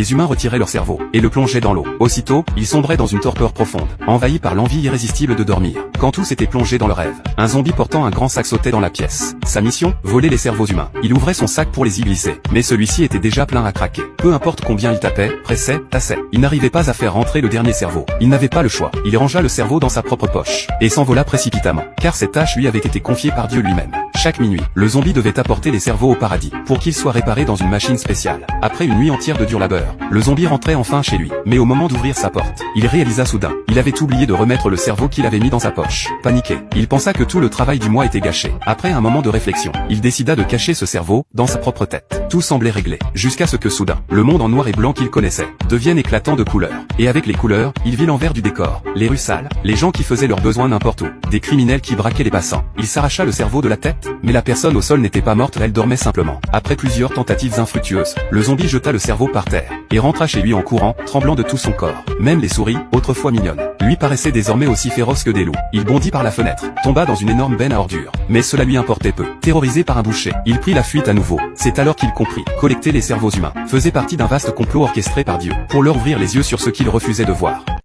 les humains retiraient leur cerveau et le plongeaient dans l'eau. Aussitôt, ils sombraient dans une torpeur profonde, envahis par l'envie irrésistible de dormir. Quand tous étaient plongés dans le rêve, un zombie portant un grand sac sautait dans la pièce. Sa mission, voler les cerveaux humains. Il ouvrait son sac pour les y glisser, mais celui-ci était déjà plein à craquer. Peu importe combien il tapait, pressait, tassait, il n'arrivait pas à faire rentrer le dernier cerveau. Il n'avait pas le choix. Il rangea le cerveau dans sa propre poche et s'envola précipitamment, car cette tâche lui avait été confiée par Dieu lui-même. Chaque minuit, le zombie devait apporter les cerveaux au paradis, pour qu'ils soient réparés dans une machine spéciale. Après une nuit entière de dur labeur, le zombie rentrait enfin chez lui. Mais au moment d'ouvrir sa porte, il réalisa soudain, il avait oublié de remettre le cerveau qu'il avait mis dans sa poche. Paniqué, il pensa que tout le travail du mois était gâché. Après un moment de réflexion, il décida de cacher ce cerveau dans sa propre tête. Tout semblait réglé, jusqu'à ce que soudain, le monde en noir et blanc qu'il connaissait, devienne éclatant de couleurs. Et avec les couleurs, il vit l'envers du décor. Les rues sales, les gens qui faisaient leurs besoins n'importe où, des criminels qui braquaient les passants. Il s'arracha le cerveau de la tête, mais la personne au sol n'était pas morte, elle dormait simplement. Après plusieurs tentatives infructueuses, le zombie jeta le cerveau par terre, et rentra chez lui en courant, tremblant de tout son corps. Même les souris, autrefois mignonnes, lui paraissaient désormais aussi féroces que des loups. Il bondit par la fenêtre, tomba dans une énorme benne à ordures. Mais cela lui importait peu. Terrorisé par un boucher, il prit la fuite à nouveau. C'est alors qu'il comprit, collecter les cerveaux humains faisait partie d'un vaste complot orchestré par Dieu, pour leur ouvrir les yeux sur ce qu'il refusait de voir.